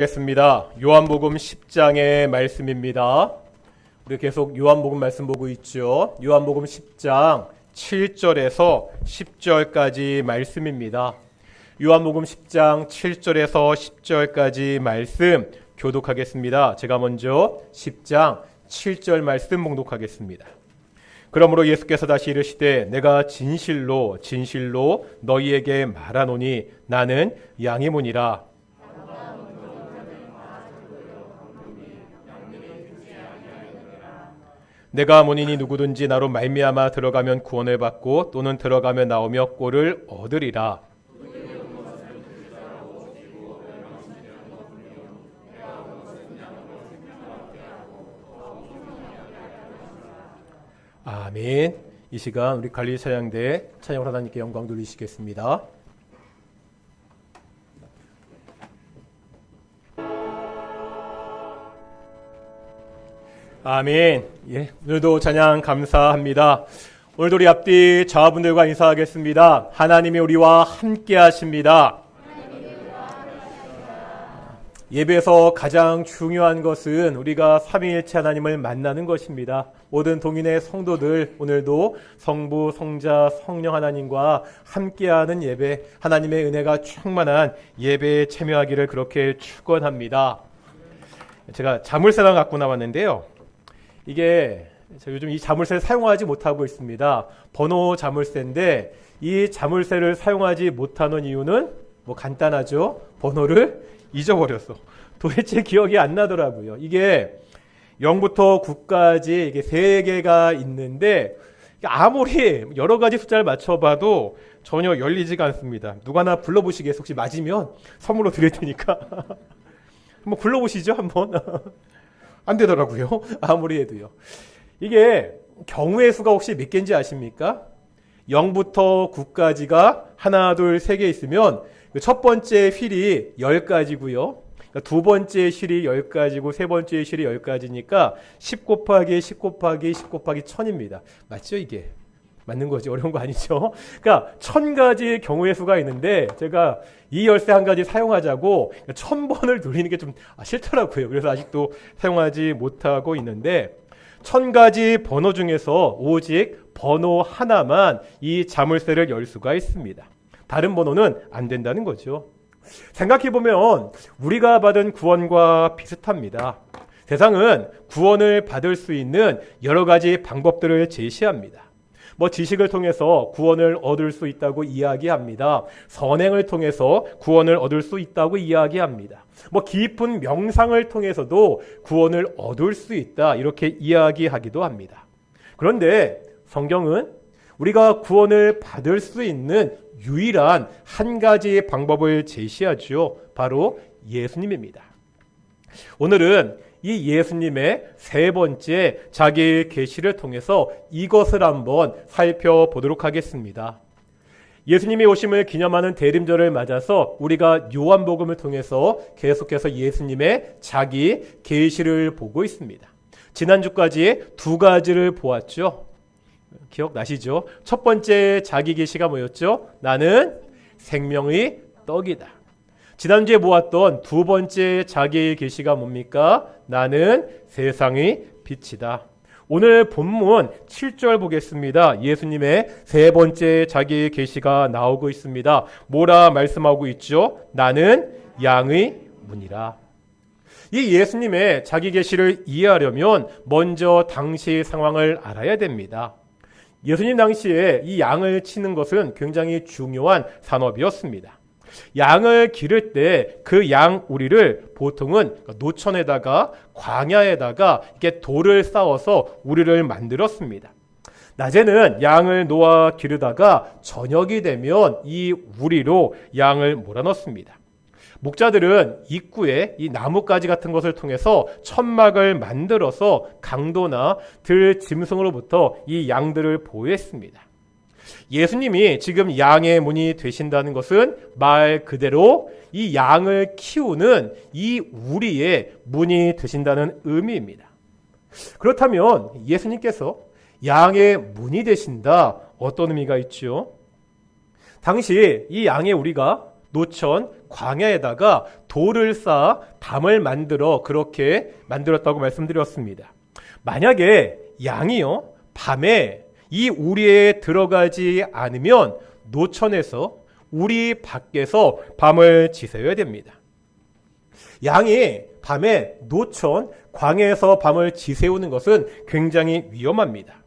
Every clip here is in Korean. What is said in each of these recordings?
겠습니다. 요한복음 10장의 말씀입니다. 우리 계속 요한복음 말씀 보고 있죠. 요한복음 10장 7절에서 10절까지 말씀입니다. 요한복음 10장 7절에서 10절까지 말씀 교독하겠습니다. 제가 먼저 10장 7절 말씀 봉독하겠습니다. 그러므로 예수께서 다시 이르시되 내가 진실로 진실로 너희에게 말하노니 나는 양의 문이라. 내가 문이니 누구든지 나로 말미암아 들어가면 구원을 받고 또는 들어가면 나오며 꼴을 얻으리라. 아멘. 이 시간 우리 갈릴리 찬양대 찬양을 하나님께 영광 돌리시겠습니다. 아멘. 예, 오늘도 찬양 감사합니다. 오늘도 우리 앞뒤 자분들과 인사하겠습니다. 하나님이 우리와 함께 하십니다. 예배에서 가장 중요한 것은 우리가 삼위일체 하나님을 만나는 것입니다. 모든 동인의 성도들 오늘도 성부, 성자, 성령 하나님과 함께하는 예배, 하나님의 은혜가 충만한 예배에 참여하기를 그렇게 축원합니다. 제가 자물쇠만 갖고 나왔는데요. 이게 제가 요즘 이 자물쇠를 사용하지 못하고 있습니다. 번호 자물쇠인데 이 자물쇠를 사용하지 못하는 이유는 뭐 간단하죠. 번호를 잊어버렸어. 도대체 기억이 안 나더라고요. 이게 0부터 9까지 이게 3개가 있는데 아무리 여러 가지 숫자를 맞춰봐도 전혀 열리지가 않습니다. 누가 하나 불러보시겠어요? 혹시 맞으면 선물로 드릴 테니까 한번 불러보시죠. 한번. 안 되더라고요. 아무리 해도요. 이게 경우의 수가 혹시 몇 개인지 아십니까? 0부터 9까지가 하나, 둘, 3개 있으면 첫 번째 휠이 10가지고요. 두 번째 휠이 10가지고 세 번째 휠이 10가지니까 10 곱하기 10 곱하기 10 곱하기 1000입니다. 맞죠 이게? 맞는 거지. 어려운 거 아니죠. 그러니까 1000가지 경우의 수가 있는데 제가 이 열쇠 한 가지 사용하자고 1000번을 누리는 게 좀 싫더라고요. 그래서 아직도 사용하지 못하고 있는데 1000가지 번호 중에서 오직 번호 하나만 이 자물쇠를 열 수가 있습니다. 다른 번호는 안 된다는 거죠. 생각해보면 우리가 받은 구원과 비슷합니다. 세상은 구원을 받을 수 있는 여러 가지 방법들을 제시합니다. 뭐 지식을 통해서 구원을 얻을 수 있다고 이야기합니다. 선행을 통해서 구원을 얻을 수 있다고 이야기합니다. 뭐 깊은 명상을 통해서도 구원을 얻을 수 있다 이렇게 이야기하기도 합니다. 그런데 성경은 우리가 구원을 받을 수 있는 유일한 한 가지 방법을 제시하죠. 바로 예수님입니다. 오늘은 이 예수님의 세 번째 자기 계시를 통해서 이것을 한번 살펴보도록 하겠습니다. 예수님이 오심을 기념하는 대림절을 맞아서 우리가 요한복음을 통해서 계속해서 예수님의 자기 계시를 보고 있습니다. 지난주까지 두 가지를 보았죠. 기억나시죠? 첫 번째 자기 계시가 뭐였죠? 나는 생명의 떡이다. 지난주에 보았던 두 번째 자기 계시가 뭡니까? 나는 세상의 빛이다. 오늘 본문 7절 보겠습니다. 예수님의 세 번째 자기 계시가 나오고 있습니다. 뭐라 말씀하고 있죠? 나는 양의 문이라. 이 예수님의 자기 계시를 이해하려면 먼저 당시 상황을 알아야 됩니다. 예수님 당시에 이 양을 치는 것은 굉장히 중요한 산업이었습니다. 양을 기를 때 그 양 우리를 보통은 노천에다가 광야에다가 이렇게 돌을 쌓아서 우리를 만들었습니다. 낮에는 양을 놓아 기르다가 저녁이 되면 이 우리로 양을 몰아넣습니다. 목자들은 입구에 이 나뭇가지 같은 것을 통해서 천막을 만들어서 강도나 들 짐승으로부터 이 양들을 보호했습니다. 예수님이 지금 양의 문이 되신다는 것은 말 그대로 이 양을 키우는 이 우리의 문이 되신다는 의미입니다. 그렇다면 예수님께서 양의 문이 되신다 어떤 의미가 있죠? 당시 이 양의 우리가 노천, 광야에다가 돌을 쌓아 담을 만들어 그렇게 만들었다고 말씀드렸습니다. 만약에 양이요, 밤에 이 우리에 들어가지 않으면 노천에서 우리 밖에서 밤을 지새워야 됩니다. 양이 밤에 노천, 광야에서 밤을 지새우는 것은 굉장히 위험합니다.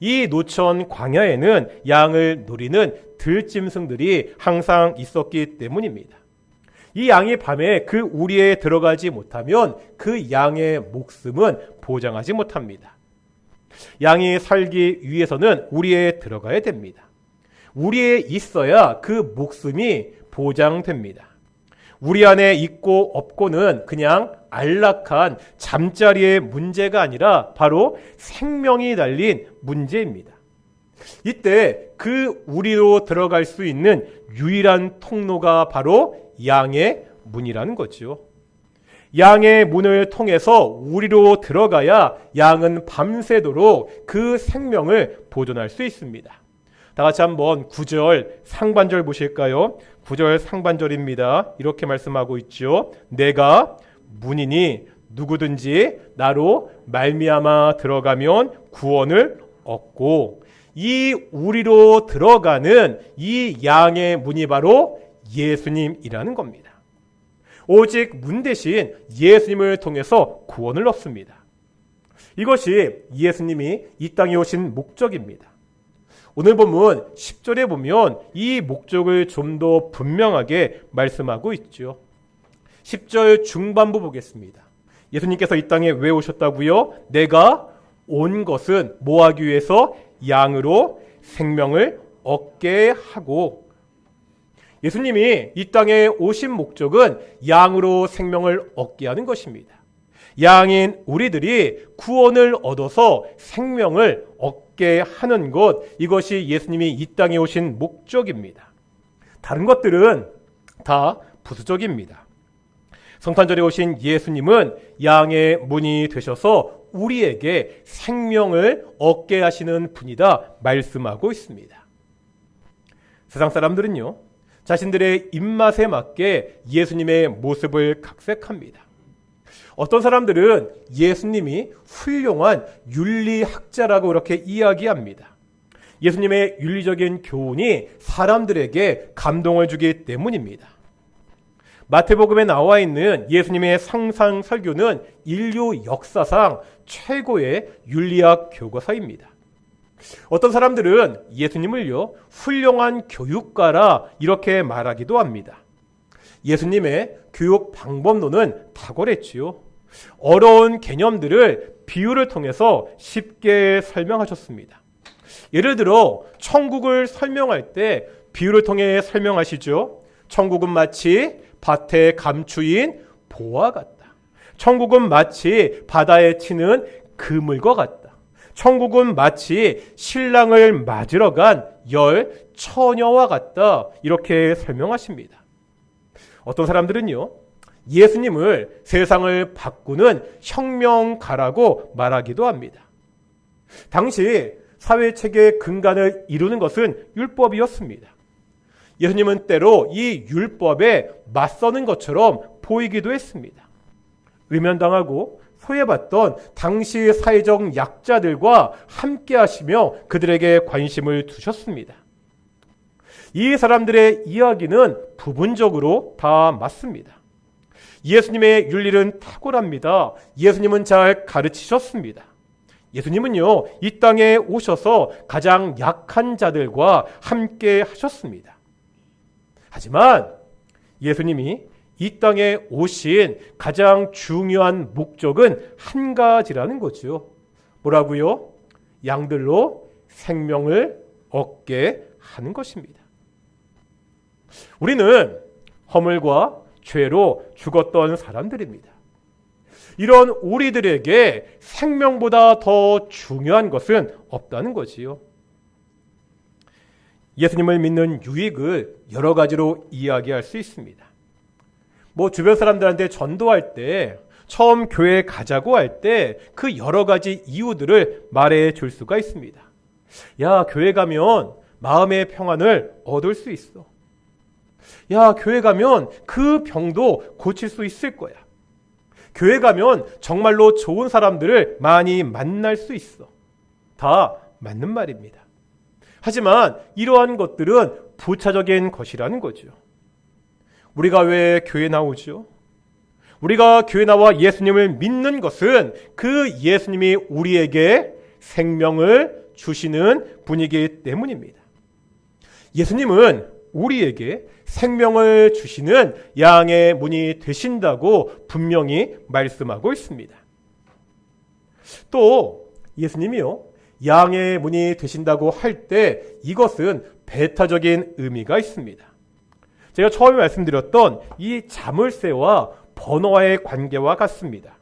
이 노천 광야에는 양을 노리는 들짐승들이 항상 있었기 때문입니다. 이 양이 밤에 그 우리에 들어가지 못하면 그 양의 목숨은 보장하지 못합니다. 양이 살기 위해서는 우리에 들어가야 됩니다. 우리에 있어야 그 목숨이 보장됩니다. 우리 안에 있고 없고는 그냥 안락한 잠자리의 문제가 아니라 바로 생명이 달린 문제입니다. 이때 그 우리로 들어갈 수 있는 유일한 통로가 바로 양의 문이라는 거죠. 양의 문을 통해서 우리로 들어가야 양은 밤새도록 그 생명을 보존할 수 있습니다. 다 같이 한번 9절 상반절 보실까요? 9절 상반절입니다. 이렇게 말씀하고 있죠. 내가 문이니 누구든지 나로 말미암아 들어가면 구원을 얻고, 이 우리로 들어가는 이 양의 문이 바로 예수님이라는 겁니다. 오직 문 대신 예수님을 통해서 구원을 얻습니다. 이것이 예수님이 이 땅에 오신 목적입니다. 오늘 본문 10절에 보면 이 목적을 좀 더 분명하게 말씀하고 있죠. 10절 중반부 보겠습니다. 예수님께서 이 땅에 왜 오셨다고요? 내가 온 것은 뭐 하기 위해서? 양으로 생명을 얻게 하고. 예수님이 이 땅에 오신 목적은 양으로 생명을 얻게 하는 것입니다. 양인 우리들이 구원을 얻어서 생명을 얻게 하는 것, 이것이 예수님이 이 땅에 오신 목적입니다. 다른 것들은 다 부수적입니다. 성탄절에 오신 예수님은 양의 문이 되셔서 우리에게 생명을 얻게 하시는 분이다 말씀하고 있습니다. 세상 사람들은요, 자신들의 입맛에 맞게 예수님의 모습을 각색합니다. 어떤 사람들은 예수님이 훌륭한 윤리학자라고 그렇게 이야기합니다. 예수님의 윤리적인 교훈이 사람들에게 감동을 주기 때문입니다. 마태복음에 나와 있는 예수님의 상상 설교는 인류 역사상 최고의 윤리학 교과서입니다. 어떤 사람들은 예수님을요, 훌륭한 교육가라 이렇게 말하기도 합니다. 예수님의 교육 방법론은 탁월했지요. 어려운 개념들을 비유를 통해서 쉽게 설명하셨습니다. 예를 들어 천국을 설명할 때 비유를 통해 설명하시죠. 천국은 마치 밭의 감추인 보와 같다. 천국은 마치 바다에 치는 그물과 같다. 천국은 마치 신랑을 맞으러 간 열 처녀와 같다. 이렇게 설명하십니다. 어떤 사람들은요, 예수님을 세상을 바꾸는 혁명가라고 말하기도 합니다. 당시 사회체계의 근간을 이루는 것은 율법이었습니다. 예수님은 때로 이 율법에 맞서는 것처럼 보이기도 했습니다. 외면당하고 소외받던 당시 사회적 약자들과 함께 하시며 그들에게 관심을 두셨습니다. 이 사람들의 이야기는 부분적으로 다 맞습니다. 예수님의 윤리는 탁월합니다. 예수님은 잘 가르치셨습니다. 예수님은요, 이 땅에 오셔서 가장 약한 자들과 함께 하셨습니다. 하지만 예수님이 이 땅에 오신 가장 중요한 목적은 한 가지라는 거죠. 뭐라고요? 양들로 생명을 얻게 하는 것입니다. 우리는 허물과 죄로 죽었던 사람들입니다. 이런 우리들에게 생명보다 더 중요한 것은 없다는 거지요. 예수님을 믿는 유익을 여러 가지로 이야기할 수 있습니다. 주변 사람들한테 전도할 때, 처음 교회 가자고 할 때 그 여러 가지 이유들을 말해 줄 수가 있습니다. 야, 교회 가면 마음의 평안을 얻을 수 있어. 야, 교회 가면 그 병도 고칠 수 있을 거야. 교회 가면 정말로 좋은 사람들을 많이 만날 수 있어. 다 맞는 말입니다. 하지만 이러한 것들은 부차적인 것이라는 거죠. 우리가 왜 교회 나오죠? 우리가 교회 나와 예수님을 믿는 것은 그 예수님이 우리에게 생명을 주시는 분이기 때문입니다. 예수님은 우리에게 생명을 주시는 양의 문이 되신다고 분명히 말씀하고 있습니다. 또 예수님이요, 양의 문이 되신다고 할 때 이것은 배타적인 의미가 있습니다. 제가 처음에 말씀드렸던 이 자물쇠와 번호와의 관계와 같습니다.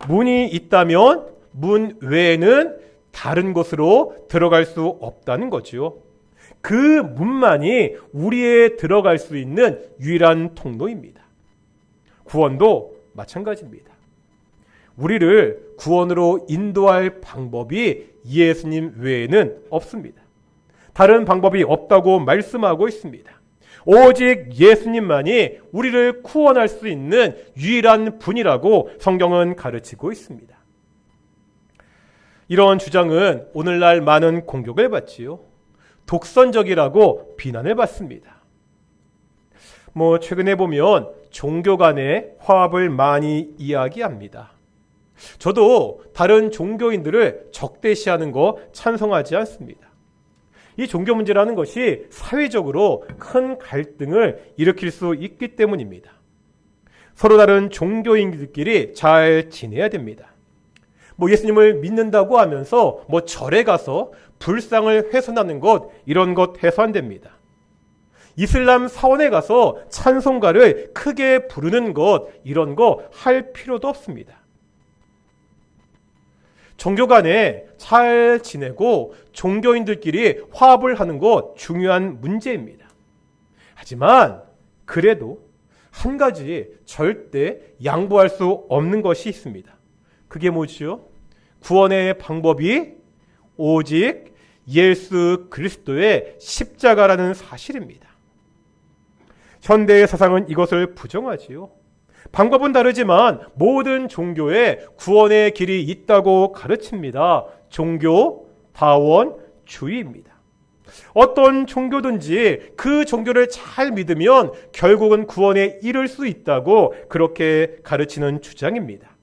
문이 있다면 문 외에는 다른 곳으로 들어갈 수 없다는 거죠. 그 문만이 우리의 들어갈 수 있는 유일한 통로입니다. 구원도 마찬가지입니다. 우리를 구원으로 인도할 방법이 예수님 외에는 없습니다. 다른 방법이 없다고 말씀하고 있습니다. 오직 예수님만이 우리를 구원할 수 있는 유일한 분이라고 성경은 가르치고 있습니다. 이런 주장은 오늘날 많은 공격을 받지요. 독선적이라고 비난을 받습니다. 최근에 보면 종교 간의 화합을 많이 이야기합니다. 저도 다른 종교인들을 적대시하는 거 찬성하지 않습니다. 이 종교 문제라는 것이 사회적으로 큰 갈등을 일으킬 수 있기 때문입니다. 서로 다른 종교인들끼리 잘 지내야 됩니다. 예수님을 믿는다고 하면서 절에 가서 불상을 훼손하는 것, 이런 것 해서 안 됩니다. 이슬람 사원에 가서 찬송가를 크게 부르는 것, 이런 거 할 필요도 없습니다. 종교 간에 잘 지내고 종교인들끼리 화합을 하는 것 중요한 문제입니다. 하지만 그래도 한 가지 절대 양보할 수 없는 것이 있습니다. 그게 뭐지요? 구원의 방법이 오직 예수 그리스도의 십자가라는 사실입니다. 현대의 사상은 이것을 부정하지요. 방법은 다르지만 모든 종교에 구원의 길이 있다고 가르칩니다. 종교 다원주의입니다. 어떤 종교든지 그 종교를 잘 믿으면 결국은 구원에 이를 수 있다고 그렇게 가르치는 주장입니다.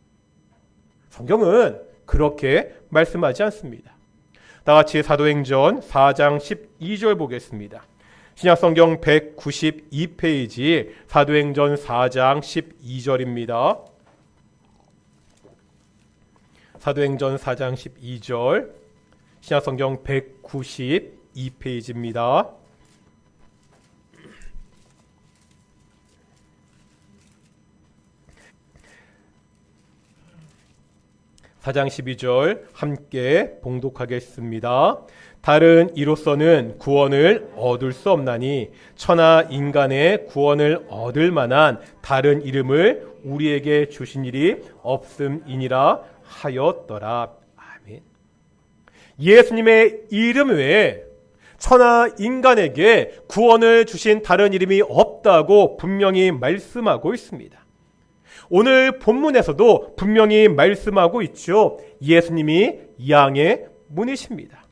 성경은 그렇게 말씀하지 않습니다. 다 같이 사도행전 4장 12절 보겠습니다. 신약성경 192페이지 사도행전 4장 12절입니다. 사도행전 4장 12절 신약성경 192페이지입니다. 사장 12절 함께 봉독하겠습니다. 다른 이로서는 구원을 얻을 수 없나니 천하 인간의 구원을 얻을 만한 다른 이름을 우리에게 주신 일이 없음이니라 하였더라. 아멘. 예수님의 이름 외에 천하 인간에게 구원을 주신 다른 이름이 없다고 분명히 말씀하고 있습니다. 오늘 본문에서도 분명히 말씀하고 있죠. 예수님이 양의 문이십니다.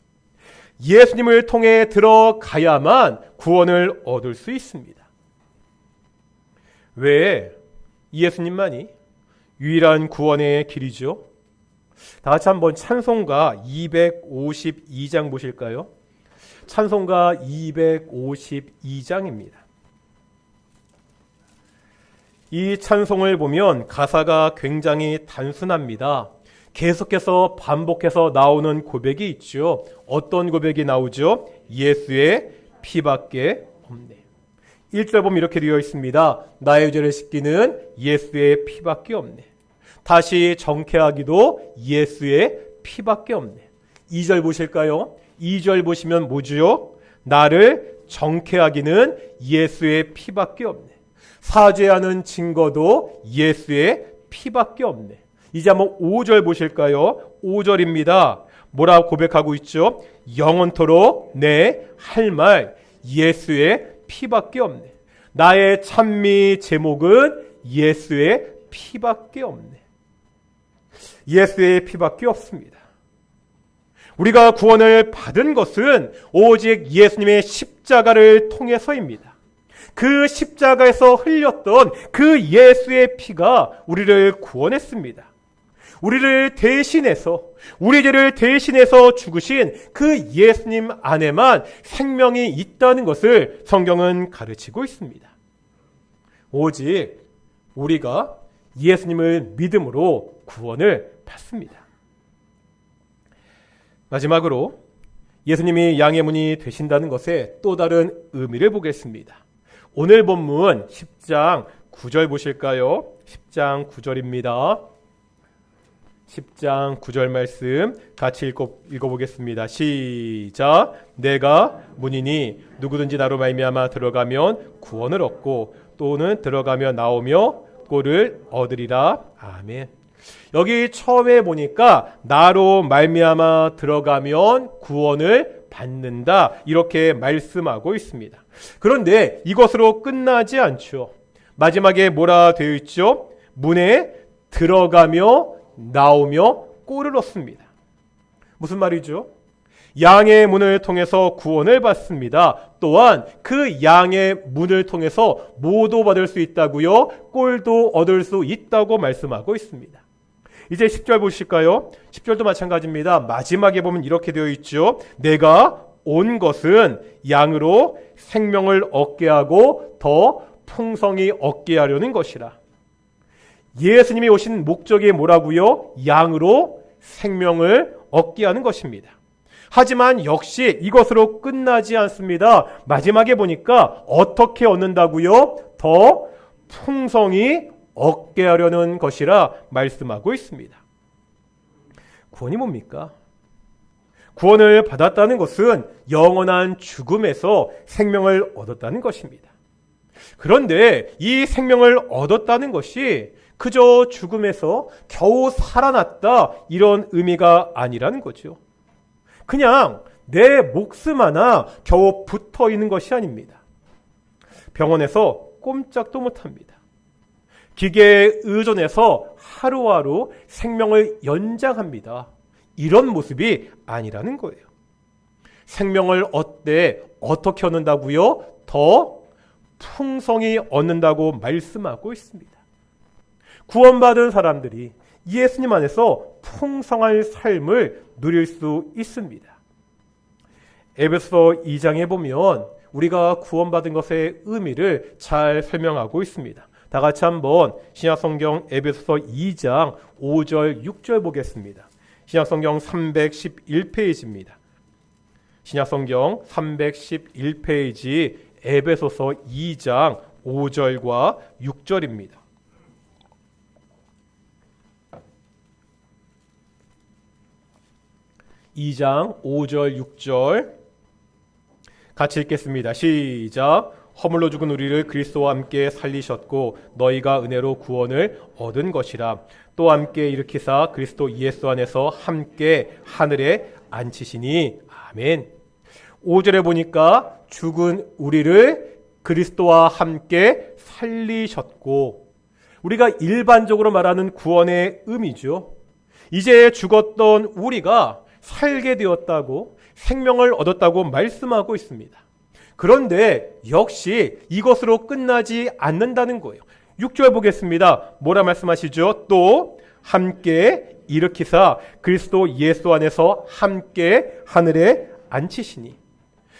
예수님을 통해 들어가야만 구원을 얻을 수 있습니다. 왜 예수님만이 유일한 구원의 길이죠? 다 같이 한번 찬송가 252장 보실까요? 찬송가 252장입니다. 이 찬송을 보면 가사가 굉장히 단순합니다. 계속해서 반복해서 나오는 고백이 있죠. 어떤 고백이 나오죠? 예수의 피밖에 없네. 1절 보면 이렇게 되어 있습니다. 나의 죄를 씻기는 예수의 피밖에 없네. 다시 정케하기도 예수의 피밖에 없네. 2절 보실까요? 2절 보시면 뭐죠? 나를 정케하기는 예수의 피밖에 없네. 사죄하는 증거도 예수의 피밖에 없네. 이제 한번 5절 보실까요? 5절입니다. 뭐라고 고백하고 있죠? 영원토록 내 할 말 예수의 피밖에 없네. 나의 찬미 제목은 예수의 피밖에 없네. 예수의 피밖에 없습니다. 우리가 구원을 받은 것은 오직 예수님의 십자가를 통해서입니다. 그 십자가에서 흘렸던 그 예수의 피가 우리를 구원했습니다. 우리를 대신해서, 우리 죄를 대신해서 죽으신 그 예수님 안에만 생명이 있다는 것을 성경은 가르치고 있습니다. 오직 우리가 예수님을 믿음으로 구원을 받습니다. 마지막으로 예수님이 양의 문이 되신다는 것에 또 다른 의미를 보겠습니다. 오늘 본문 10장 9절 보실까요? 10장 9절입니다. 10장 9절 말씀 같이 읽어보겠습니다. 시작. 내가 문이니 누구든지 나로 말미암아 들어가면 구원을 얻고 또는 들어가며 나오며 꼴을 얻으리라. 아멘. 여기 처음에 보니까 나로 말미암아 들어가면 구원을 받는다 이렇게 말씀하고 있습니다. 그런데 이것으로 끝나지 않죠. 마지막에 뭐라 되어 있죠? 문에 들어가며 나오며 꼴을 얻습니다. 무슨 말이죠? 양의 문을 통해서 구원을 받습니다. 또한 그 양의 문을 통해서 모도 받을 수 있다고요. 꼴도 얻을 수 있다고 말씀하고 있습니다. 이제 10절 보실까요? 10절도 마찬가지입니다. 마지막에 보면 이렇게 되어 있죠. 내가 온 것은 양으로 생명을 얻게 하고 더 풍성히 얻게 하려는 것이라. 예수님이 오신 목적이 뭐라고요? 양으로 생명을 얻게 하는 것입니다. 하지만 역시 이것으로 끝나지 않습니다. 마지막에 보니까 어떻게 얻는다고요? 더 풍성히 얻게 하려는 것이라 말씀하고 있습니다. 구원이 뭡니까? 구원을 받았다는 것은 영원한 죽음에서 생명을 얻었다는 것입니다. 그런데 이 생명을 얻었다는 것이 그저 죽음에서 겨우 살아났다 이런 의미가 아니라는 거죠. 그냥 내 목숨 하나 겨우 붙어 있는 것이 아닙니다. 병원에서 꼼짝도 못합니다. 기계에 의존해서 하루하루 생명을 연장합니다. 이런 모습이 아니라는 거예요. 생명을 어떻게 얻는다고요? 더 풍성히 얻는다고 말씀하고 있습니다. 구원받은 사람들이 예수님 안에서 풍성한 삶을 누릴 수 있습니다. 에베소 2장에 보면 우리가 구원받은 것의 의미를 잘 설명하고 있습니다. 다 같이 한번 신약성경 에베소서 2장 5절 6절 보겠습니다. 신약성경 311페이지입니다. 신약성경 311페이지 에베소서 2장 5절과 6절입니다. (2장) 5절 6절 같이 읽겠습니다. 시작. 허물로 죽은 우리를 그리스도와 함께 살리셨고 너희가 은혜로 구원을 얻은 것이라. 또 함께 일으키사 그리스도 예수 안에서 함께 하늘에 앉히시니. 아멘. 5절에 보니까 죽은 우리를 그리스도와 함께 살리셨고, 우리가 일반적으로 말하는 구원의 의미죠. 이제 죽었던 우리가 살게 되었다고, 생명을 얻었다고 말씀하고 있습니다. 그런데 역시 이것으로 끝나지 않는다는 거예요. 6절 보겠습니다. 뭐라 말씀하시죠? 또 함께 일으키사 그리스도 예수 안에서 함께 하늘에 앉히시니.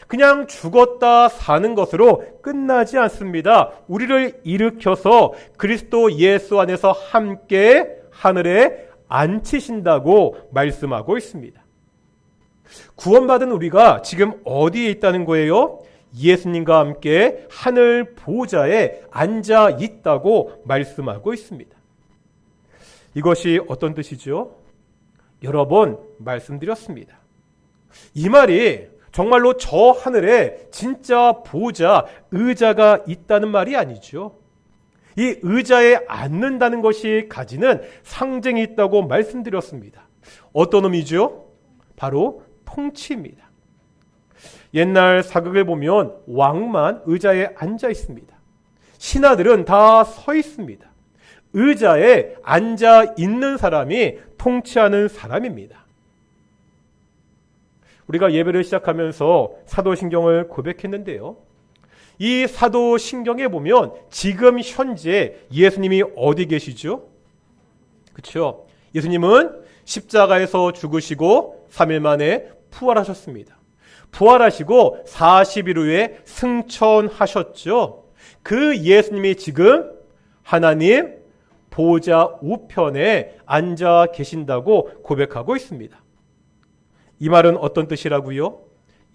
그냥 죽었다 사는 것으로 끝나지 않습니다. 우리를 일으켜서 그리스도 예수 안에서 함께 하늘에 앉히신다고 말씀하고 있습니다. 구원받은 우리가 지금 어디에 있다는 거예요? 예수님과 함께 하늘 보좌에 앉아 있다고 말씀하고 있습니다. 이것이 어떤 뜻이죠? 여러 번 말씀드렸습니다. 이 말이 정말로 저 하늘에 진짜 보좌, 의자가 있다는 말이 아니죠. 이 의자에 앉는다는 것이 가지는 상징이 있다고 말씀드렸습니다. 어떤 의미죠? 바로 통치입니다. 옛날 사극을 보면 왕만 의자에 앉아 있습니다. 신하들은 다 서 있습니다. 의자에 앉아 있는 사람이 통치하는 사람입니다. 우리가 예배를 시작하면서 사도신경을 고백했는데요. 이 사도신경에 보면 지금 현재 예수님이 어디 계시죠? 그렇죠? 예수님은 십자가에서 죽으시고 3일 만에 부활하셨습니다. 부활하시고 40일 후에 승천하셨죠. 그 예수님이 지금 하나님 보좌 우편에 앉아 계신다고 고백하고 있습니다. 이 말은 어떤 뜻이라고요?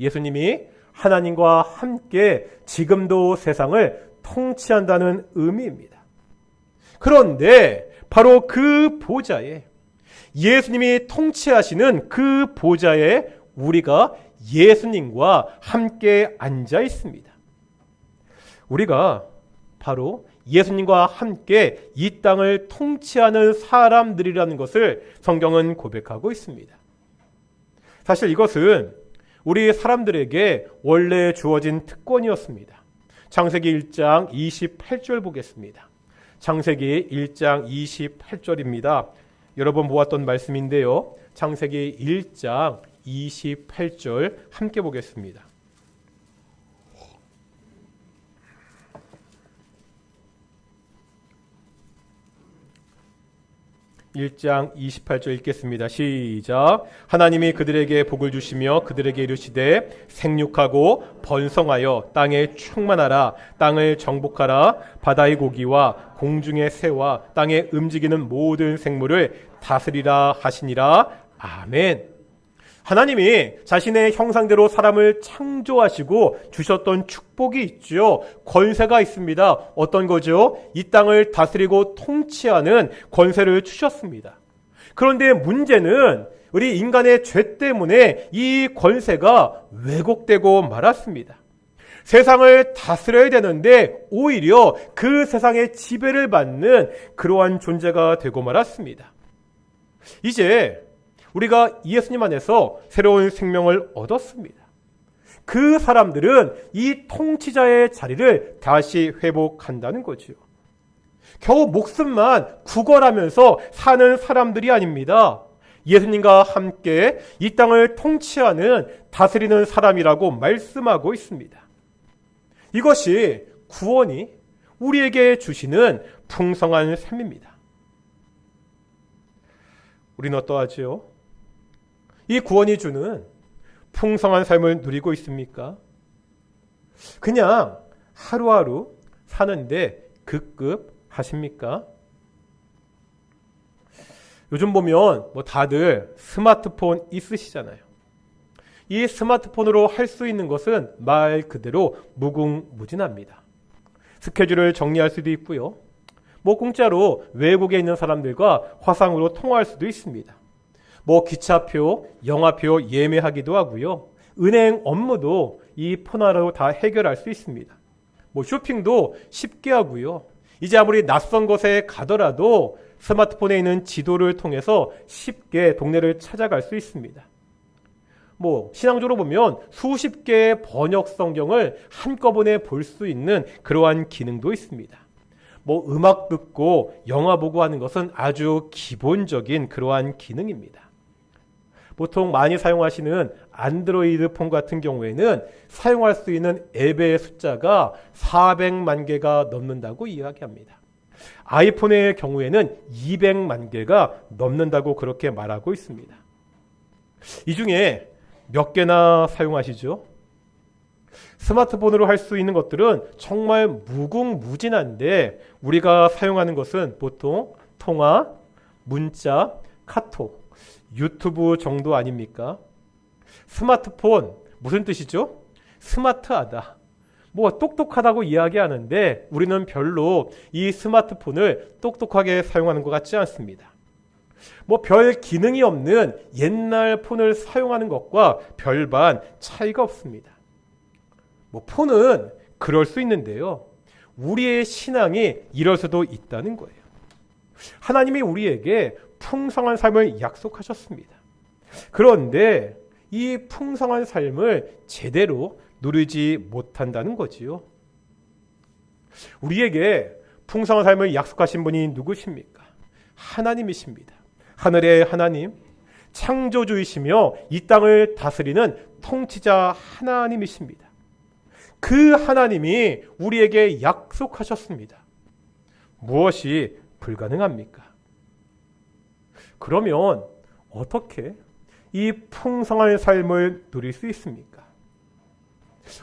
예수님이 하나님과 함께 지금도 세상을 통치한다는 의미입니다. 그런데 바로 그 보좌에, 예수님이 통치하시는 그 보좌에 우리가 예수님과 함께 앉아 있습니다. 우리가 바로 예수님과 함께 이 땅을 통치하는 사람들이라는 것을 성경은 고백하고 있습니다. 사실 이것은 우리 사람들에게 원래 주어진 특권이었습니다. 창세기 1장 28절 보겠습니다. 창세기 1장 28절입니다. 여러 번 보았던 말씀인데요. 창세기 1장 28절 함께 보겠습니다. 1장 28절 읽겠습니다. 시작. 하나님이 그들에게 복을 주시며 그들에게 이르시되 생육하고 번성하여 땅에 충만하라. 땅을 정복하라. 바다의 고기와 공중의 새와 땅에 움직이는 모든 생물을 다스리라 하시니라. 아멘. 하나님이 자신의 형상대로 사람을 창조하시고 주셨던 축복이 있죠. 권세가 있습니다. 어떤 거죠? 이 땅을 다스리고 통치하는 권세를 주셨습니다. 그런데 문제는 우리 인간의 죄 때문에 이 권세가 왜곡되고 말았습니다. 세상을 다스려야 되는데 오히려 그 세상의 지배를 받는 그러한 존재가 되고 말았습니다. 이제 우리가 예수님 안에서 새로운 생명을 얻었습니다. 그 사람들은 이 통치자의 자리를 다시 회복한다는 거죠. 겨우 목숨만 구걸하면서 사는 사람들이 아닙니다. 예수님과 함께 이 땅을 통치하는 다스리는 사람이라고 말씀하고 있습니다. 이것이 구원이 우리에게 주시는 풍성한 삶입니다. 우리는 어떠하지요? 이 구원이 주는 풍성한 삶을 누리고 있습니까? 그냥 하루하루 사는데 급급하십니까? 요즘 보면 다들 스마트폰 있으시잖아요. 이 스마트폰으로 할 수 있는 것은 말 그대로 무궁무진합니다. 스케줄을 정리할 수도 있고요. 공짜로 외국에 있는 사람들과 화상으로 통화할 수도 있습니다. 기차표, 영화표 예매하기도 하고요. 은행 업무도 이 폰 하나로 다 해결할 수 있습니다. 쇼핑도 쉽게 하고요. 이제 아무리 낯선 곳에 가더라도 스마트폰에 있는 지도를 통해서 쉽게 동네를 찾아갈 수 있습니다. 신앙적으로 보면 수십 개의 번역 성경을 한꺼번에 볼 수 있는 그러한 기능도 있습니다. 음악 듣고 영화 보고 하는 것은 아주 기본적인 그러한 기능입니다. 보통 많이 사용하시는 안드로이드 폰 같은 경우에는 사용할 수 있는 앱의 숫자가 400만 개가 넘는다고 이야기합니다. 아이폰의 경우에는 200만 개가 넘는다고 그렇게 말하고 있습니다. 이 중에 몇 개나 사용하시죠? 스마트폰으로 할 수 있는 것들은 정말 무궁무진한데 우리가 사용하는 것은 보통 통화, 문자, 카톡, 유튜브 정도 아닙니까? 스마트폰 무슨 뜻이죠? 스마트하다. 똑똑하다고 이야기하는데 우리는 별로 이 스마트폰을 똑똑하게 사용하는 것 같지 않습니다. 별 기능이 없는 옛날 폰을 사용하는 것과 별반 차이가 없습니다. 폰은 그럴 수 있는데요. 우리의 신앙이 이럴 수도 있다는 거예요. 하나님이 우리에게 풍성한 삶을 약속하셨습니다. 그런데 이 풍성한 삶을 제대로 누리지 못한다는 거지요. 우리에게 풍성한 삶을 약속하신 분이 누구십니까? 하나님이십니다. 하늘의 하나님, 창조주이시며 이 땅을 다스리는 통치자 하나님이십니다. 그 하나님이 우리에게 약속하셨습니다. 무엇이 불가능합니까? 그러면 어떻게 이 풍성한 삶을 누릴 수 있습니까?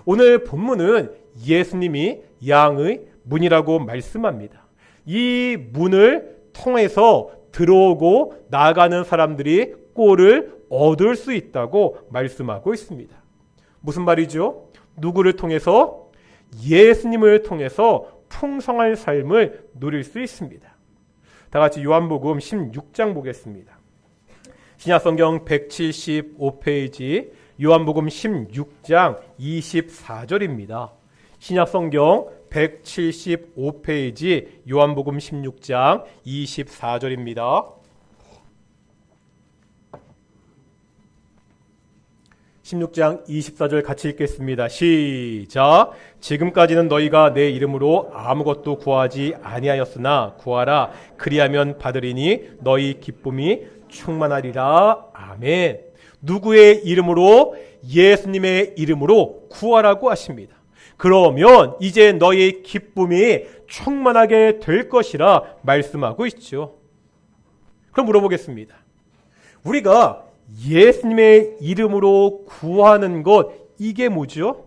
오늘 본문은 예수님이 양의 문이라고 말씀합니다. 이 문을 통해서 들어오고 나가는 사람들이 꼴을 얻을 수 있다고 말씀하고 있습니다. 무슨 말이죠? 누구를 통해서? 예수님을 통해서 풍성한 삶을 누릴 수 있습니다. 다 같이 요한복음 16장 보겠습니다. 신약성경 175페이지 요한복음 16장 24절입니다. 신약성경 175페이지 요한복음 16장 24절입니다. 16장 24절 같이 읽겠습니다. 시작. 지금까지는 너희가 내 이름으로 아무것도 구하지 아니하였으나 구하라. 그리하면 받으리니 너희 기쁨이 충만하리라. 아멘. 누구의 이름으로? 예수님의 이름으로 구하라고 하십니다. 그러면 이제 너희 기쁨이 충만하게 될 것이라 말씀하고 있죠. 그럼 물어보겠습니다. 우리가 예수님의 이름으로 구하는 것, 이게 뭐죠?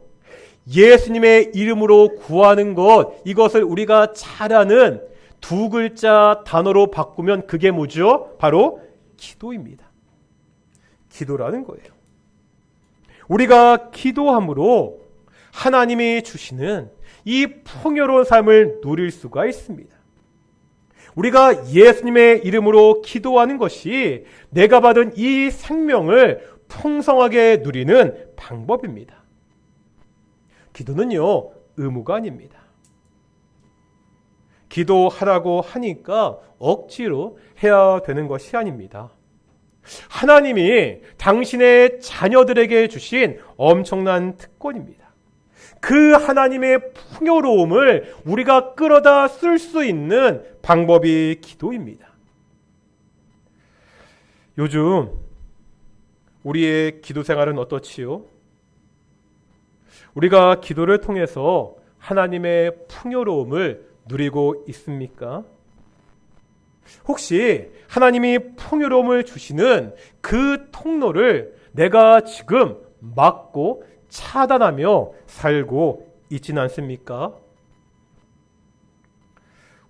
예수님의 이름으로 구하는 것, 이것을 우리가 잘 아는 두 글자 단어로 바꾸면 그게 뭐죠? 바로 기도입니다. 기도라는 거예요. 우리가 기도함으로 하나님이 주시는 이 풍요로운 삶을 누릴 수가 있습니다. 우리가 예수님의 이름으로 기도하는 것이 내가 받은 이 생명을 풍성하게 누리는 방법입니다. 기도는요, 의무가 아닙니다. 기도하라고 하니까 억지로 해야 되는 것이 아닙니다. 하나님이 당신의 자녀들에게 주신 엄청난 특권입니다. 그 하나님의 풍요로움을 우리가 끌어다 쓸 수 있는 방법이 기도입니다. 요즘 우리의 기도 생활은 어떻지요? 우리가 기도를 통해서 하나님의 풍요로움을 누리고 있습니까? 혹시 하나님이 풍요로움을 주시는 그 통로를 내가 지금 막고 차단하며 살고 있지는 않습니까?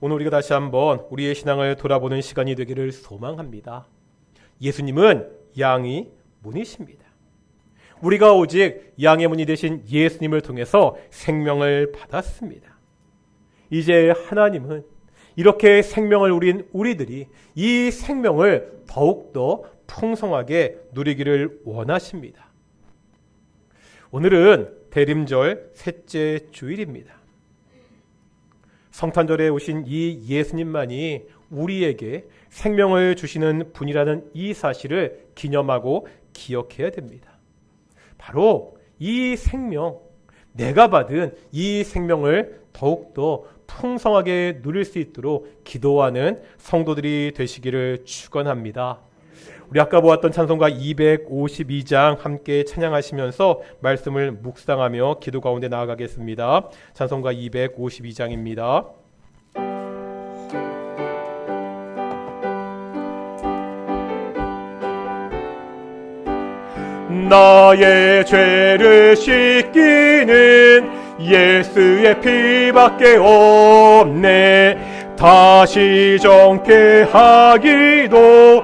오늘 우리가 다시 한번 우리의 신앙을 돌아보는 시간이 되기를 소망합니다. 예수님은 양의 문이십니다. 우리가 오직 양의 문이 되신 예수님을 통해서 생명을 받았습니다. 이제 하나님은 이렇게 생명을 누린 우리들이 이 생명을 더욱더 풍성하게 누리기를 원하십니다. 오늘은 대림절 셋째 주일입니다. 성탄절에 오신 이 예수님만이 우리에게 생명을 주시는 분이라는 이 사실을 기념하고 기억해야 됩니다. 바로 이 생명, 내가 받은 이 생명을 더욱더 풍성하게 누릴 수 있도록 기도하는 성도들이 되시기를 축원합니다. 우리 아까 보았던 찬송가 252장 함께 찬양하시면서 말씀을 묵상하며 기도 가운데 나아가겠습니다. 찬송가 252장입니다. 나의 죄를 씻기는 예수의 피밖에 없네. 다시 정케 하기도